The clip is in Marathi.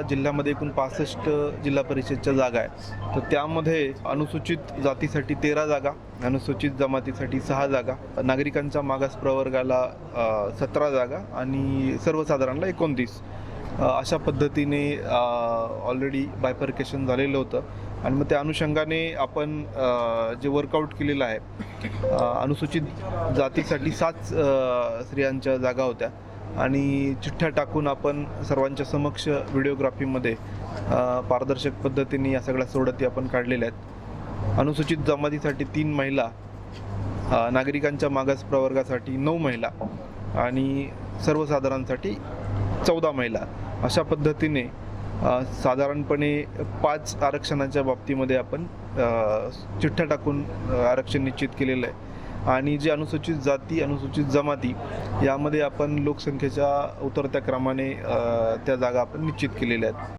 जिल्ह्यामध्ये एकूण 65 जिल्हा परिषदच्या जागा आहेत. तर त्यामध्ये अनुसूचित जातीसाठी 13 जागा, अनुसूचित जमातीसाठी 6 जागा, नागरिकांच्या मागास प्रवर्गाला 17 जागा आणि सर्वसाधारणला 29. अशा पद्धतीने ऑलरेडी बायफर्केशन झालेलं होतं आणि मग त्या अनुषंगाने आपण जे वर्कआउट केलेलं आहे, अनुसूचित जातीसाठी 7 स्त्रियांच्या जागा होत्या आणि चिठ्ठ्या टाकून आपण सर्वांच्या समक्ष व्हिडिओग्राफीमध्ये पारदर्शक पद्धतीने या सगळ्या सोडती आपण काढलेल्या आहेत. अनुसूचित जमातीसाठी 3 महिला, नागरिकांच्या मागास प्रवर्गासाठी 9 महिला आणि सर्वसाधारणसाठी 14 महिला. अशा पद्धतीने साधारणपणे 5 आरक्षणाच्या बाबतीमध्ये आपण चिठ्ठ्या टाकून आरक्षण निश्चित केलेलं आहे. आणि जे अनुसूचित जाती, अनुसूचित जमाती यामध्ये आपण लोकसंख्येच्या उतरत्या क्रमाने त्या जागा आपण निश्चित केलेल्या आहेत.